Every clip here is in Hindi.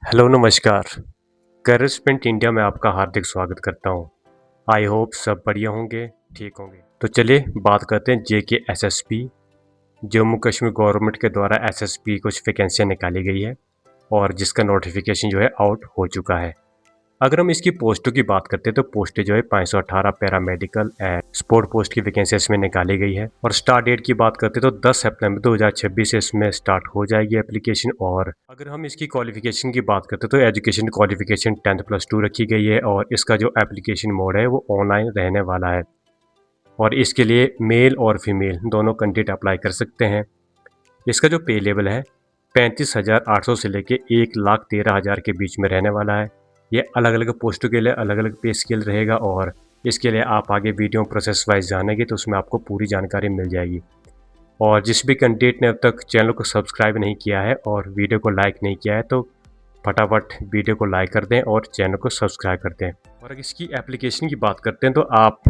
हेलो नमस्कार। करियर स्प्रिंट इंडिया में आपका हार्दिक स्वागत करता हूँ। आई होप सब बढ़िया होंगे, ठीक होंगे। तो चलिए बात करते हैं जेके एसएसपी। जम्मू कश्मीर गवर्नमेंट के द्वारा एसएसपी कुछ वैकेंसियाँ निकाली गई है और जिसका नोटिफिकेशन जो है आउट हो चुका है। अगर हम इसकी पोस्टों की बात करते हैं तो पोस्टें जो है 518 पैरामेडिकल एंड स्पोर्ट पोस्ट की वैकेंसी इसमें निकाली गई है। और स्टार्ट डेट की बात करते हैं तो 10 सितंबर 2026 से इसमें स्टार्ट हो जाएगी एप्लीकेशन। और अगर हम इसकी क्वालिफिकेशन की बात करते हैं तो एजुकेशन क्वालिफिकेशन 10+2 रखी गई है और इसका जो एप्लीकेशन मोड है वो ऑनलाइन रहने वाला है। और इसके लिए मेल और फीमेल दोनों कैंडिडेट अप्लाई कर सकते हैं। इसका जो पे लेवल है 35,800 से लेके 1,13,000 के बीच में रहने वाला है। ये अलग अलग पोस्टों के लिए अलग अलग पे स्केल रहेगा और इसके लिए आप आगे वीडियो प्रोसेस वाइज जानेंगे तो उसमें आपको पूरी जानकारी मिल जाएगी। और जिस भी कैंडिडेट ने अब तक चैनल को सब्सक्राइब नहीं किया है और वीडियो को लाइक नहीं किया है तो फटाफट वीडियो को लाइक कर दें और चैनल को सब्सक्राइब कर दें। और अगर इसकी एप्लीकेशन की बात करते हैं तो आप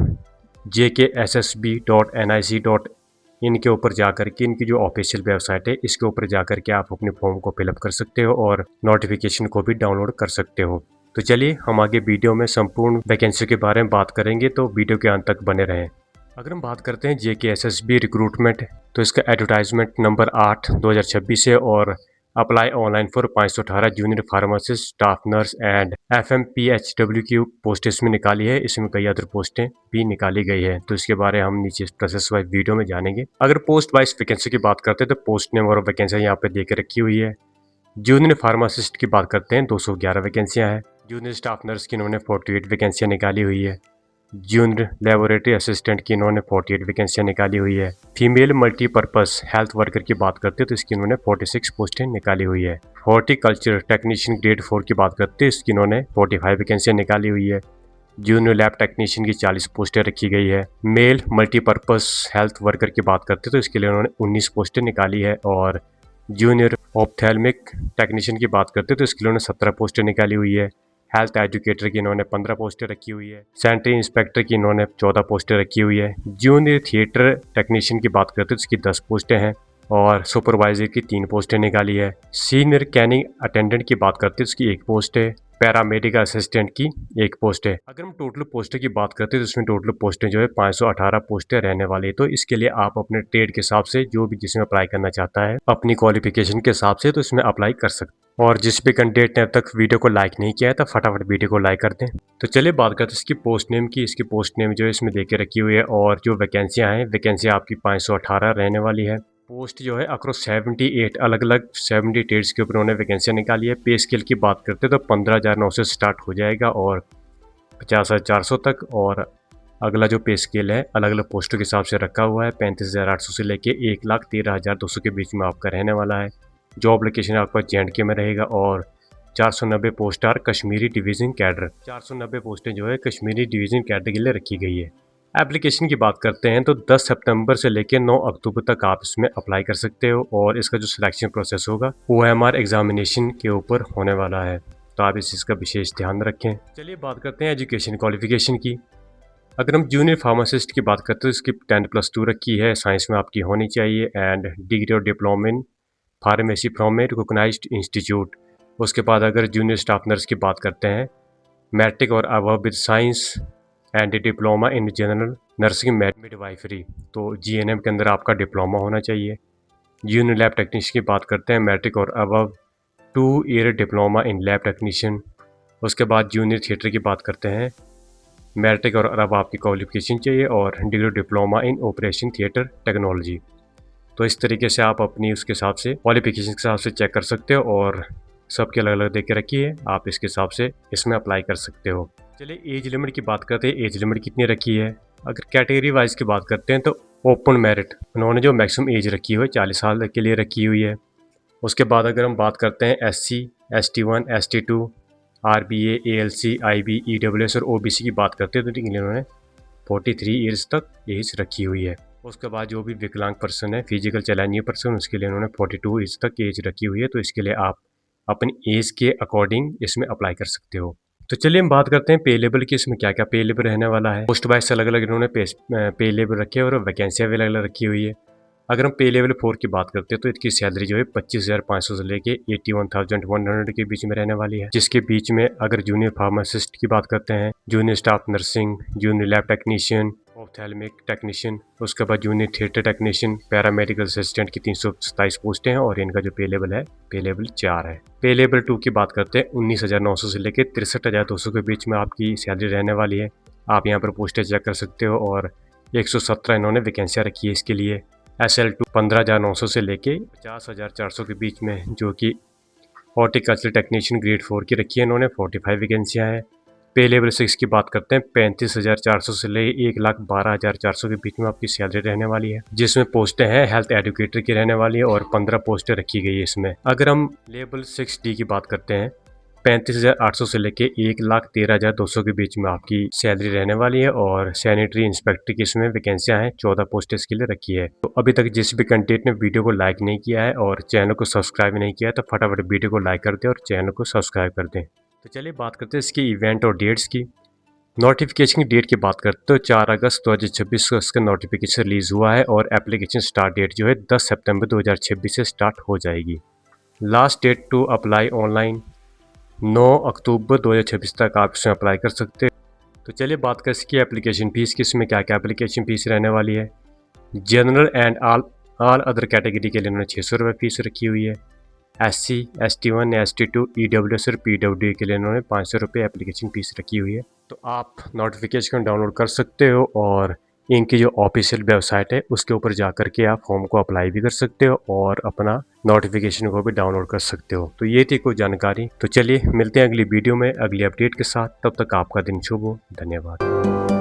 jkssb.nic.in के ऊपर जाकर के इनकी जो ऑफिशियल वेबसाइट है इसके ऊपर जाकर के आप अपने फॉर्म को फिलअप कर सकते हो और नोटिफिकेशन को भी डाउनलोड कर सकते हो। तो चलिए हम आगे वीडियो में संपूर्ण वैकेंसी के बारे में बात करेंगे, तो वीडियो के अंत तक बने रहें। अगर हम बात करते हैं JKSSB रिक्रूटमेंट तो इसका एडवर्टाइजमेंट नंबर 8/2026 है और apply online for 518 junior pharmacist, staff nurse and FMPHW की पोस्ट इसमें निकाली है। इसमें कई अदर पोस्टें भी निकाली गई है, तो इसके बारे में हम नीचे प्रोसेस वाइज वीडियो में जानेंगे। अगर पोस्ट वाइज वैकेंसी की बात करते हैं तो पोस्ट नेम और वैकेंसी यहाँ पे दे के रखी हुई है। जूनियर फार्मासिस्ट की बात करते हैं 211 वैकेंसियाँ हैं। जूनियर स्टाफ नर्स की इन्होंने 48 वैकेंसियाँ निकाली हुई है। जूनियर लेबोरेटरी असिस्टेंट की इन्होंने 48 वैकेंसियाँ निकाली हुई है। फीमेल मल्टीपर्पस हेल्थ वर्कर की बात करते हैं तो इसकी इन्होंने 46 पोस्टें निकाली हुई है। हॉर्टिकल्चर टेक्नीशियन ग्रेड 4 की बात करते हैं इसकी इन्होंने 45 वैकेंसियाँ निकाली हुई है। जूनियर लैब टेक्नीशियन की 40 पोस्टें रखी गई है। मेल मल्टीपर्पस हेल्थ वर्कर की बात करते हैं तो इसके लिए उन्होंने 19 पोस्टें निकाली है। और जूनियर ऑप्थेल्मिक टेक्नीशियन की बात करते हैं तो इसके लिए उन्होंने 17 पोस्टें निकाली हुई है। हेल्थ एजुकेटर की इन्होंने 15 पोस्टें रखी हुई है। सैनिटरी इंस्पेक्टर की इन्होंने 14 पोस्टें रखी हुई है। जूनियर थिएटर टेक्नीशियन की बात करते हैं तो इसकी 10 पोस्टें हैं और सुपरवाइजर की 3 पोस्टें निकाली है। सीनियर कैनिंग अटेंडेंट की बात करते हैं तो इसकी 1 पोस्ट है। पैरामेडिकल असिस्टेंट की 1 पोस्ट है। अगर हम टोटल पोस्टें की बात करते हैं तो इसमें टोटल पोस्टें जो है 518 पोस्टें रहने वाली है। तो इसके लिए आप अपने ट्रेड के हिसाब से जो भी जिसमें अप्लाई करना चाहता है अपनी क्वालिफिकेशन के हिसाब से तो इसमें अप्लाई कर सकते हैं। और जिस भी कैंडिडेट ने अब तक वीडियो को लाइक नहीं किया है तो फटाफट वीडियो को लाइक कर दें। तो चलिए बात करते हैं इसकी पोस्ट नेम की। इसकी पोस्ट नेम जो है इसमें देके रखी हुई है और जो वैकेंसियाँ हैं वैकेंसियाँ आपकी 518 रहने वाली है। पोस्ट जो है अक्रॉस 78 अलग अलग 70 ट्रेड्स के ऊपर उन्होंने वैकेंसियाँ निकाली है। पे स्केल की बात करते हैं तो 15,900 से स्टार्ट हो जाएगा और 50,400 तक। और अगला जो पे स्केल है अलग अलग पोस्टों के हिसाब से रखा हुआ है। 35,800 से लेके 1,13,200 के बीच में आपका रहने वाला है। जॉब लोकेशन आपका JNK में रहेगा और 490 post are Kashmiri division cadre. 490 पोस्टें जो है कश्मीरी डिवीज़न कैडर के लिए रखी गई है। एप्लीकेशन की बात करते हैं तो 10 सितंबर से लेकर 9 अक्टूबर तक आप इसमें अप्लाई कर सकते हो और इसका जो सिलेक्शन प्रोसेस होगा OMR एग्जामिनेशन के ऊपर होने वाला है, तो आप इस चीज़ का विशेष ध्यान रखें। चलिए बात करते हैं एजुकेशन क्वालिफिकेशन की। अगर हम जूनियर फार्मासिस्ट की बात करते हैं तो इसकी 10+2 रखी है, साइंस में आपकी होनी चाहिए एंड डिग्री और diploma in pharmacy from a recognised institute. उसके बाद अगर जूनियर स्टाफ नर्स की बात करते हैं मैट्रिक और above with science and diploma in general nursing midwifery, तो GNM के अंदर आपका डिप्लोमा होना चाहिए। जूनियर लैब टेक्नीशियन की बात करते हैं मैट्रिक और above 2 year diploma in lab technician. उसके बाद जूनियर थिएटर की बात करते हैं मैट्रिक और अबव आपकी क्वालिफिकेशन चाहिए और degree diploma in operation theatre technology. तो इस तरीके से आप अपनी उसके हिसाब से क्वालिफिकेशन के हिसाब से चेक कर सकते हो और सबके अलग अलग देख के रखी है, आप इसके हिसाब से इसमें अप्लाई कर सकते हो। चलिए एज लिमिट की बात करते हैं, एज लिमिट कितनी रखी है। अगर कैटेगरी वाइज की बात करते हैं तो ओपन मेरिट उन्होंने जो मैक्सिमम एज रखी हुई है 40 साल के लिए रखी हुई है। उसके बाद अगर हम बात करते हैं SC, ST1, ST2, RBA, ALC, IB, EWS और OBC की बात करते हैं तो इन्होंने 43 ईयर्स तक एज रखी हुई है। उसके बाद जो भी विकलांग पर्सन है, फिजिकल चैलेंजिंग पर्सन, उसके लिए उन्होंने 42 ईयर्स तक एज रखी हुई है। तो इसके लिए आप अपनी एज के अकॉर्डिंग इसमें अप्लाई कर सकते हो। तो चलिए हम बात करते हैं पे लेवल की, इसमें क्या क्या पे लेवल रहने वाला है। पोस्ट वाइज अलग अलग इन्होंने पे लेवल रखे हैं और वैकेंसियाँ भी अलग अलग रखी हुई है। अगर हम पे लेवल 4 की बात करते हैं तो इसकी सैलरी जो है 25,500 से लेके 81,100 के बीच में रहने वाली है, जिसके बीच में अगर जूनियर फार्मासिस्ट की बात करते हैं, junior staff nursing, junior lab technician, ophthalmic technician, उसके बाद junior theatre technician, paramedical assistant की 327 पोस्टें हैं और इनका जो पे लेवल है, पे लेवल 4 है। पे लेवल 2 की बात करते हैं 19,900 से लेके 63,200 के बीच में आपकी सैलरी रहने वाली है। आप यहाँ पर पोस्टें चेक कर सकते हो और 117 इन्होंने वैकेंसियाँ रखी है इसके लिए। SL2 15,900 से लेके 50,400 के बीच में, जो कि हॉर्टिकल्चर टेक्नीशियन ग्रेड 4 की रखी है इन्होंने, 45 वैकेंसियाँ हैं। पे लेवल 6 की बात करते हैं 35,400 से ले 1,12,400 के बीच में आपकी सैलरी रहने वाली है, जिसमें पोस्टें हैं हेल्थ एडुकेटर की रहने वाली है और 15 पोस्टें रखी गई है इसमें। अगर हम लेवल 6D की बात करते हैं 35,800 से लेके 1,13,200 के बीच में आपकी सैलरी रहने वाली है और सैनिटरी इंस्पेक्टर की इसमें वैकेंसियां हैं, 14 पोस्ट इसके लिए रखी है। तो अभी तक जिस भी कैंडिडेट ने वीडियो को लाइक नहीं किया है और चैनल को सब्सक्राइब नहीं किया है तो फटाफट वीडियो को लाइक कर दें और चैनल को सब्सक्राइब कर दें। तो चलिए बात करते हैं इसकी इवेंट और डेट्स की। नोटिफिकेशन की डेट की बात करते तो 4 अगस्त 2026 को इसका नोटिफिकेशन रिलीज हुआ है और एप्लीकेशन स्टार्ट डेट जो है 10 सितंबर 2026 से स्टार्ट हो जाएगी। Last date to apply online 9 October 2026 तक आप इसमें अप्लाई कर सकते हैं। तो चलिए बात कर इसकी एप्लीकेशन फ़ीस की, इसमें क्या क्या एप्लीकेशन फ़ीस रहने वाली है। General and all other category के लिए उन्होंने 600 रुपये फ़ीस रखी हुई है। SC, ST1, ST2, EWS और PWD के लिए उन्होंने 500 रुपये एप्लीकेशन फ़ीस रखी हुई है। तो आप नोटिफिकेशन डाउनलोड कर सकते हो और इनकी जो ऑफिशियल वेबसाइट है उसके ऊपर जा कर के आप फॉर्म को अप्लाई भी कर सकते हो और अपना नोटिफिकेशन को भी डाउनलोड कर सकते हो। तो ये थी कुछ जानकारी। तो चलिए मिलते हैं अगली वीडियो में अगली अपडेट के साथ, तब तक आपका दिन शुभ हो। धन्यवाद।